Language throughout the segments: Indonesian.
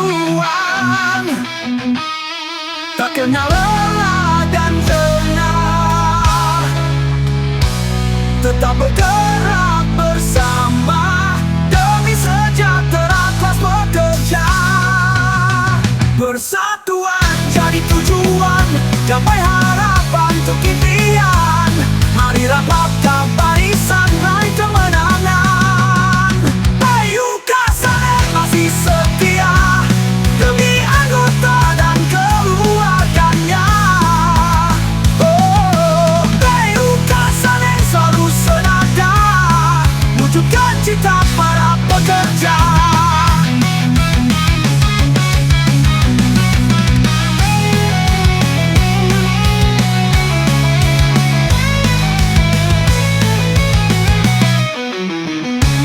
tujuan, tak kenal lelah dan jengah, tetap bergerak bersama demi sejahtera kelas pekerja. Persatuan jadi tujuan, gapai harapan untuk impian. Mari rapatkan barisan, raih kemenangan. Ayo Kasanen masih setia demi anggota dan keluarganya. Oh, ayo Kasanen selalu senada wujudkan cita para pekerja.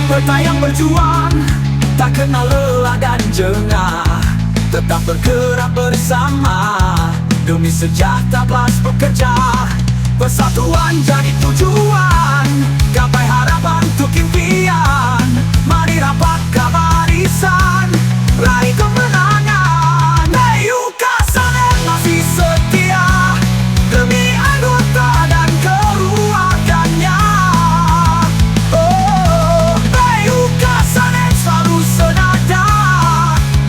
Bertayang berjuang, tak kenal lelah dan jengah, tetap bergerak bersama demi sejahtera kelas pekerja. Persatuan jadi tujuan, gapai harapan untuk impian. Mari rapatkan barisan, raih kemenangan. Ayo Kasanen masih setia demi anggota dan keluarganya.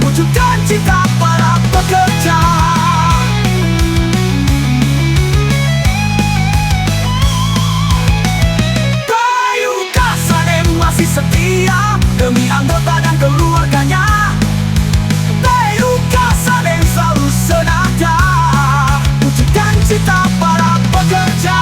Wujudkan cita para pekerja. Ayo Kasanen masih setia demi anggota dan keluarganya. Ayo Kasanen selalu senada wujudkan cita para pekerja.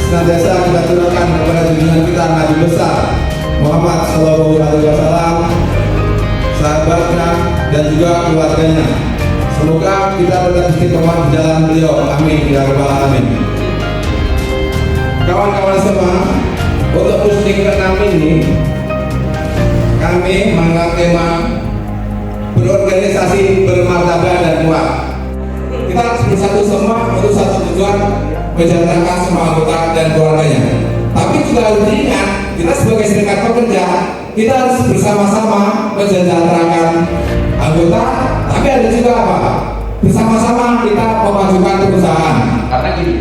senantiasa kita turunkan kepada junjungan kita Nabi besar Muhammad SAW, sahabatnya dan juga keluarganya. Semoga kita tetap istiqomah di jalan beliau. Amin ya rabbal alamin. Kawan-kawan semua, untuk Pusdik ke-6 ini kami mengangkat tema berorganisasi, bermartabat dan kuat. Kita harus bersatu semua untuk satu tujuan, menjalankan semua anggota dan keluarganya. Tapi juga harus diingat, kita sebagai serikat pekerja, kita harus bersama-sama menjalankan anggota, tapi ada juga apa? Bersama-sama kita memajukan perusahaan. Karena gini,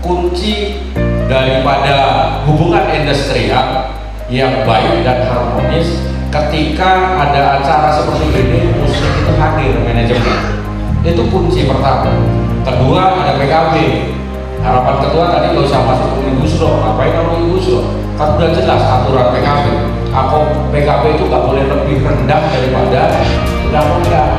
kunci daripada hubungan industrial yang baik dan harmonis ketika ada acara seperti ini, musik itu kadir manajemen. Itu kunci pertama. Kedua ada PKB. Harapan ketua tadi nggak usah masuk omnibus law. Ngapain omnibus law? Kan udah jelas aturan PKB. Aku PKB itu nggak boleh lebih rendah daripada undang-undang.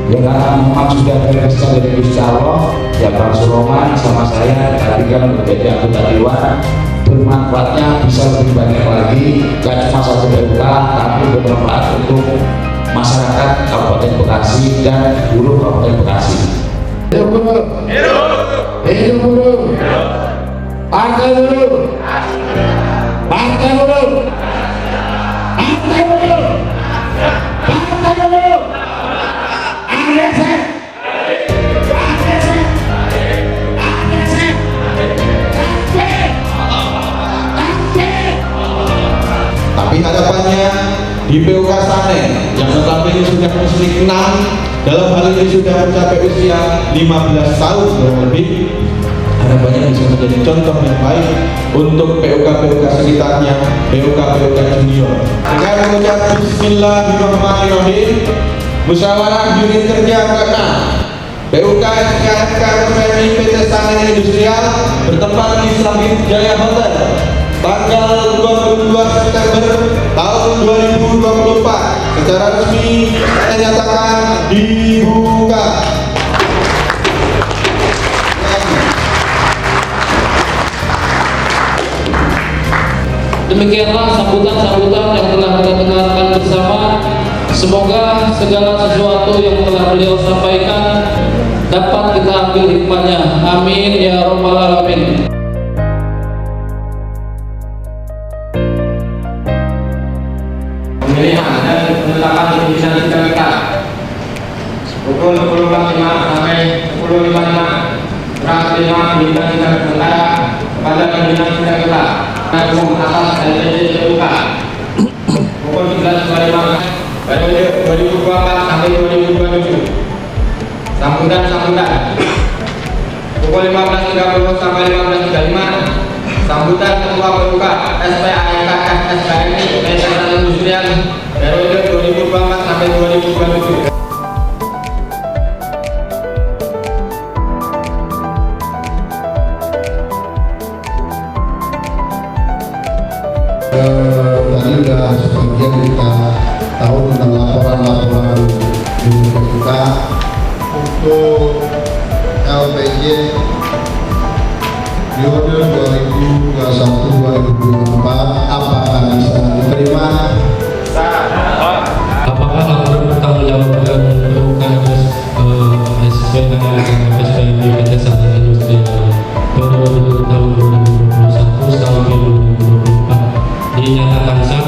Dengan Muhammad sudah beresan dari Insya Allah, ya Bang Suroman sama saya tadi kan menjadi anggota dewan, bermanfaatnya bisa lebih banyak lagi, gak cuma satu PUK tapi bermanfaat untuk masyarakat Kabupaten Bekasi dan buruh Kabupaten Bekasi. Hidup buruh, hidup buruh, partai buruh, partai buruh, partai buruh, partai buruh. Tapi harapannya di PUK Sanen yang notabene sudah muslim 6, dalam hal ini sudah mencapai usia 15 tahun kurang lebih, harapannya bisa menjadi contoh yang baik untuk PUK-PUK sekitarnya, PUK-PUK junior. Dengan mengucap Bismillahirrahmanirrahim, musyawarah unit kerja ke-6 PUK SKFK PMI PT Sanen Industrial bertempat di Sabit Jaya Hotel tanggal 22 September tahun 2024 secara resmi saya nyatakan dibuka. Demikianlah sambutan-sambutan yang telah kita dengarkan bersama. Semoga segala sesuatu yang telah beliau sampaikan dapat kita ambil hikmahnya. Amin ya rabbal alamin. Pemilihan dan penetapan pimpinan KPK pukul 10.45 sampai 10.55 Terang 5 pimpinan KPK kepada pimpinan KPK umum atas LPD PUK pukul 11.25 periode 2024 sampai 2027. Sambutan pukul 15.30 sampai 15.35 sambutan Ketua PUK SPANKF SPMI PT Sanen Industrial periode 2024 sampai 2027. Tadi sudah sebagian kita tahu tentang laporan-laporan kita untuk LPJ periode 2021-2024 apakah bisa diterima? Apakah laporan bertanggungjawabkan PUK SPMI PT Sanen Industrial periode tahun 2021 sampai 2024 dinyatakan sah?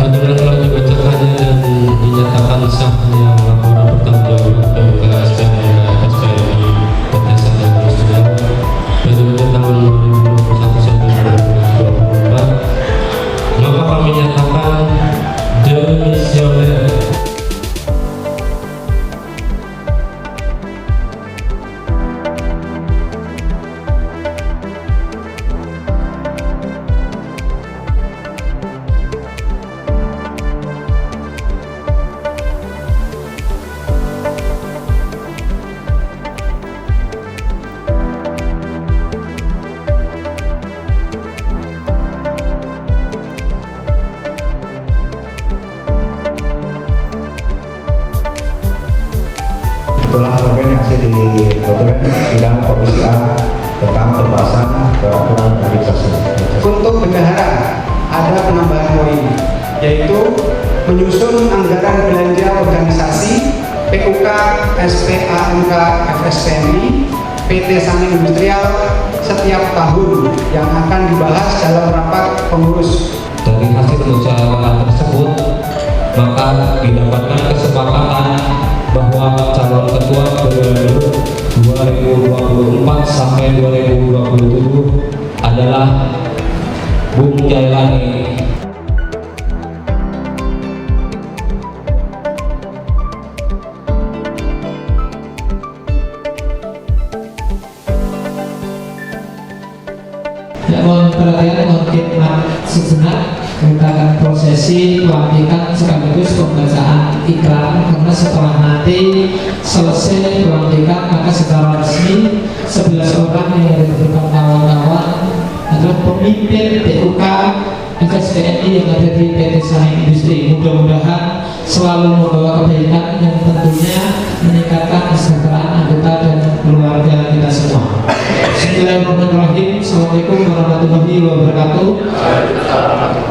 Dengan telah dibacakannya dan dinyatakan sahnya laporan bertanggungjawab PUK SPMI PT Sanen Industrial periode tahun 2021 sampai 2024, maka kami nyatakan demisioner. Itulah dokumen yang hasil di dokumen sidang Komisi A tentang pembahasan peraturan administrasi. Untuk bendahara ada penambahan poin, yaitu menyusun anggaran belanja organisasi PUK SPANK FSPMI PT Sanen Industrial setiap tahun yang akan dibahas dalam rapat pengurus. Dari hasil musyawarah tersebut, maka didapatkan kesepakatan bahwa calon ketua periode 2024 sampai 2027 adalah Bung Jailani. Ya, mohon perhatian, mohon khidmat sejenak. Kita akan prosesi pelantikan sekaligus pembacaan ikrar, karena setelah nanti selesai pelantikan maka secara resmi 11 orang yang diberikan kawan-kawan adalah pemimpin PUK FSPNI yang ada di PT Saning Industri. Mudah-mudahan selalu membawa kebaikan yang tentunya meningkatkan kesejahteraan anggota dan keluarga kita semua. Bismillahirrahmanirrahim. Assalamualaikum warahmatullahi wabarakatuh.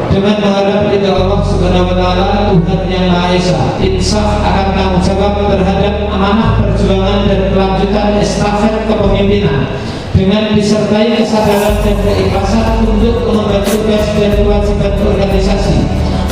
Dengan menghadap ridha Allah Subhanahu wa taala, Tuhan yang Maha Esa, insaf akan tanggung jawab terhadap amanah perjuangan dan kelanjutan estafet kepemimpinan, dengan disertai kesadaran dan keikhlasan untuk mengemban tugas dan kewajiban organisasi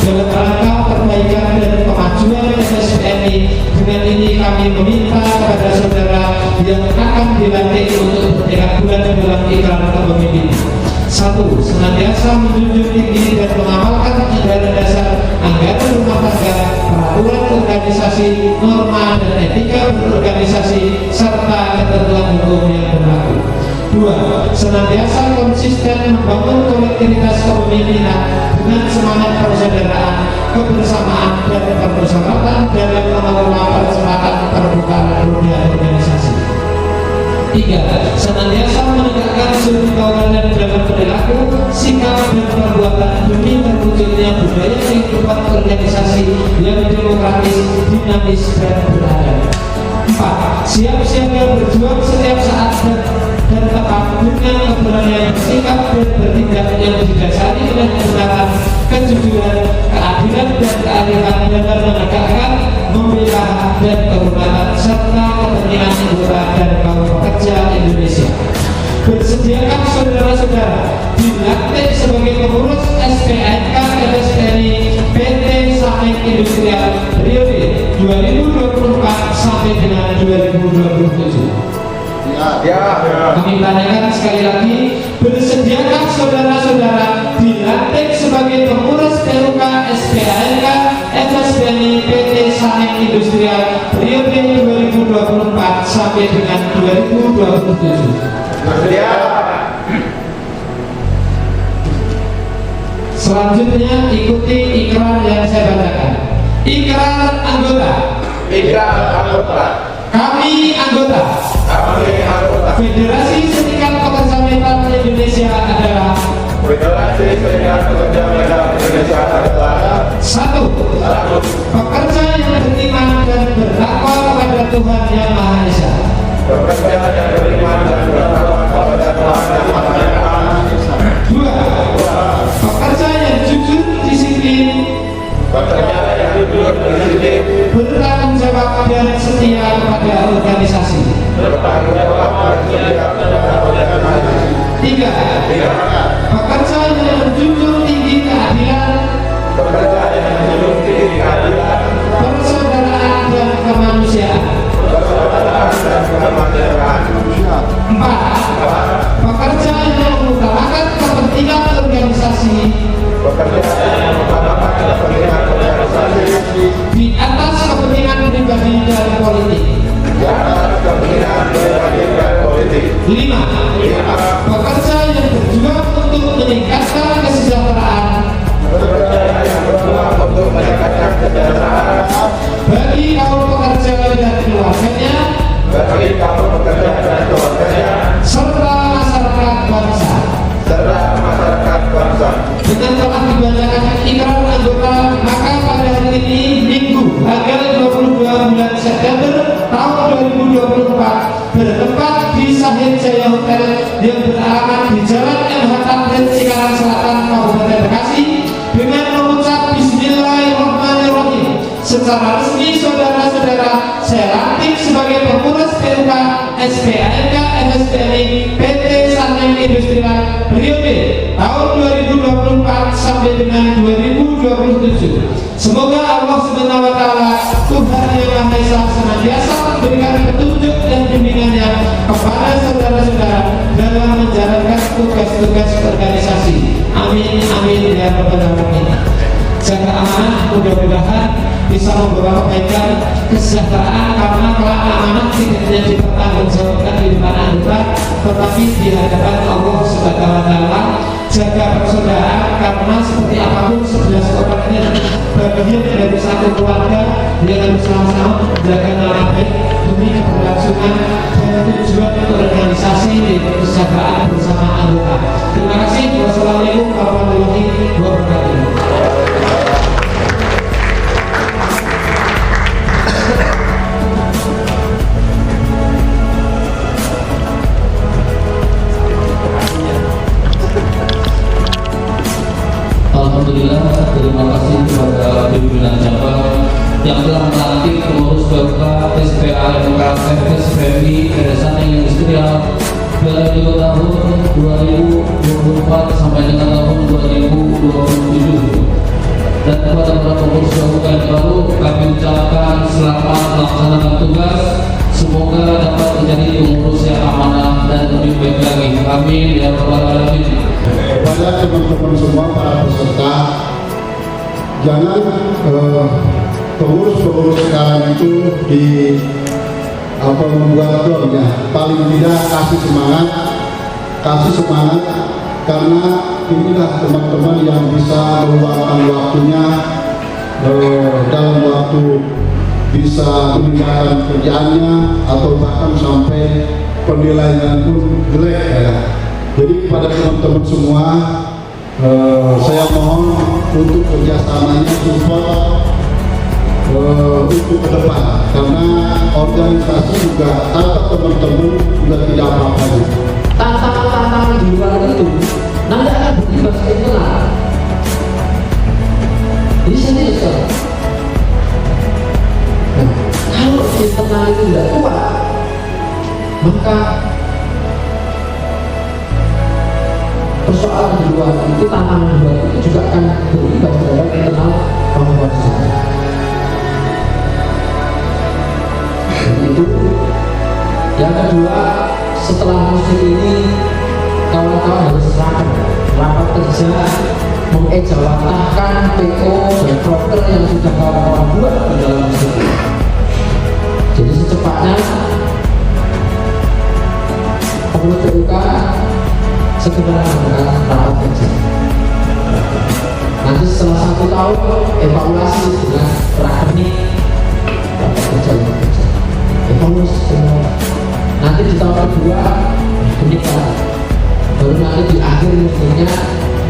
dalam rangka perbaikan dan kemajuan FSPNI. Dengan ini kami meminta kepada saudara yang akan dilantik untuk bertekad bulat dalam ikrar kepemimpinan: 1. Senantiasa menjunjung tinggi dan mengamalkan anggaran dasar, anggaran rumah tangga, peraturan organisasi, norma dan etika berorganisasi, serta ketentuan hukum yang berlaku. 2. Senantiasa konsisten membangun kolektivitas kepemimpinan dengan semangat persaudaraan, kebersamaan, dan permusyawatan dalam mengelola percepatan perputaran roda organisasi. 3. Senantiasa menegakkan suri kawanan dalam perilaku, sikap, dan perbuatan demi terwujudnya budaya kehidupan organisasi yang demokratis, dinamis, dan beradab. 4. Siap siaga berjuang setiap saat dan tepat dengan keberanian bersikap dan bertindak yang didasari oleh kebenaran, kejujuran, keadilan, dan kearifan dalam menegakkan, membela, dan kehormatan serta kepentingan anggota dan kaum pekerja Indonesia. Bersediakah saudara-saudara dilantik sebagai pengurus SPNK FSPNI PT Saning Industrial periode 2024 sampai dengan 2027. Kami tanyakan sekali lagi, bersediakah saudara-saudara dilantik sebagai pengurus PUK SPNK FSPNI PT Saning Industrial periode 2024 sampai dengan 2027? Selanjutnya ikuti ikrar yang saya bacakan. Ikrar anggota. Kami anggota Federasi Serikat Pekerja Metal Indonesia adalah 1. Pekerja yang beriman dan bertakwa kepada Tuhan Yang Maha Esa. 2. Pekerja yang jujur, disiplin, bertanggung jawab dan setia kepada organisasi. 3. Pekerja yang menjunjung tinggi keadilan, persaudaraan, dan kemanusiaan. 4. Pekerja yang mengutamakan kepentingan organisasi di atas kepentingan pribadi dan politik. 5. Pekerja yang berjuang untuk meningkatkan kesejahteraan bagi kaum pekerja dan keluarganya, serta masyarakat bangsa. Dengan telah dibacakan ikrar anggota, maka pada hari ini Minggu tanggal 22 bulan September tahun 2024 bertempat di Sahid Jaya Hotel yang beralamat di Jalan MH Tamrin, Cikarang Selatan, Kabupaten Bekasi, dengan mengucap Bismillahirrahmanirrahim. Secara resmi saudara-saudara saya lantik sebagai pengurus PUK SPNK FSPNI PT Saning Industrial periode tahun 2024 sampai dengan 2027. Semoga Allah Subhanahu wa taala, Tuhan Yang Maha Esa, senantiasa memberikan petunjuk dan bimbingannya kepada saudara-saudara dalam menjalankan tugas-tugas organisasi. Amin amin ya rabbal alamin. Jaga amanah, mudah-mudahan bisa membawa kebaikan, kesejahteraan, karena kelak amanah tidak hanya dipertanggungjawabkan di depan anggota, tetapi di hadapan Allah Subhanahu wa taala. satu keluarga dengan bersama-sama menjaga nama baik demi keberlangsungan dan tujuan organisasi dan kesejahteraan bersama anggota. Terima kasih. Wassalamualaikum warahmatullahi wabarakatuh. Alhamdulillah, terima kasih kepada pimpinan cabang yang telah melantik pengurus PUK SPAMK FSPMI Pedesaan Industrial periode tahun 2024 sampai dengan tahun 2027. Dan kepada para pengurus PUK yang baru kami ucapkan selamat melaksanakan tugas. Semoga dapat menjadi pengurus yang amanah dan lebih baik lagi. Amin ya rabbal alamin. Kepada teman-teman semua para peserta, jangan pengurus-pengurus sekarang itu membuat down ya. Paling tidak kasih semangat karena inilah teman-teman yang bisa meluangkan waktunya dalam waktu bisa meninggalkan kerjaannya atau bahkan sampai penilaian pun jelek ya. Jadi kepada teman-teman semua, saya mohon untuk kerjasamanya support untuk ke depan, karena organisasi juga tanpa teman-teman juga tidak apa-apa. Tantangan-tantangan di luar itu nanti akan berimbas ke internal. Ini serius kan? Nah, kalau internal itu tidak kuat, maka persoalan di luar itu, tantangan di luar itu juga akan berimbas terhadap internal organisasi. Itu yang kedua, setelah musim ini kawan-kawan harus rapat kerja mengejawantahkan PO dan broker yang sudah kawan-kawan buat di dalam musim ini. Jadi secepatnya pengurus PUK segera melakukan rapat kerja. Nanti setelah 1 tahun evaluasi dengan rakernik rapat kerja. Evaluasi semua. Nanti di tahun kedua menikah, baru nanti di akhir musimnya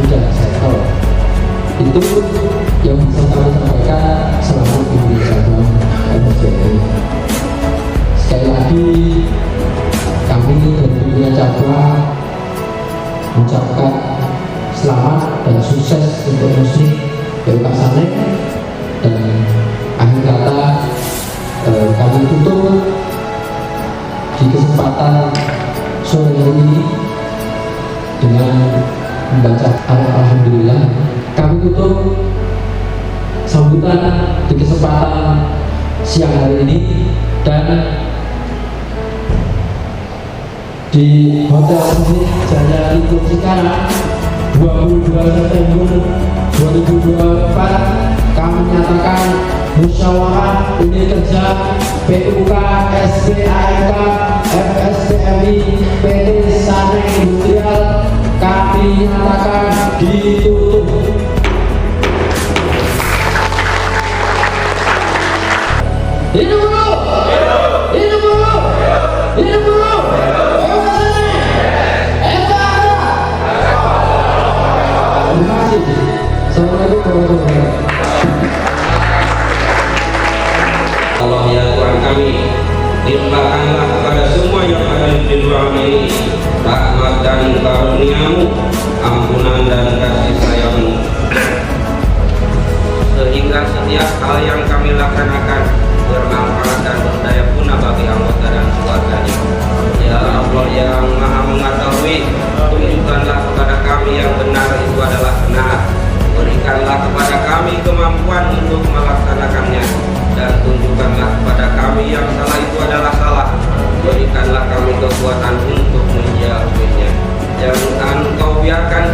sudah settle. Itu yang bisa kami sampaikan selama pimpinan cabang FSPMI. Sekali lagi kami dari pimpinan cabang mengucapkan selamat dan sukses untuk muslim PUK Sanek, dan akhir kata kami tutup di kesempatan sore ini dengan membaca alhamdulillah. Kami tutup sambutan di kesempatan siang hari ini, dan di Hotel Suite Jaya Lingkup Cikarang 22 September 2024 kami menyatakan musyawarah unit kerja PUK SPAMK FSPMI PT Sanek Industrial kami nyatakan ditutup. Hidup dulu! Hidup dulu! Hidup dulu! Terima kasih. Assalamualaikum warahmatullahi wabarakatuh. Allah ya Tuhan kami, limpahkanlah kepada semua yang ada di ruangan ini rahmat dan karunia-Mu, ampunan dan kasih sayang-Mu, sehingga setiap hal yang kami laksanakan bermanfaat dan berdaya guna bagi anggota dan keluarganya. Ya Allah yang Maha Mengetahui, tunjukkanlah kepada kami yang benar itu adalah benar, berikanlah kepada kami kemampuan untuk melaksanakannya, dan tunjukkanlah kepada kami yang salah itu adalah salah, berikanlah kami kekuatan untuk menjauhinya. Jangan Engkau biarkan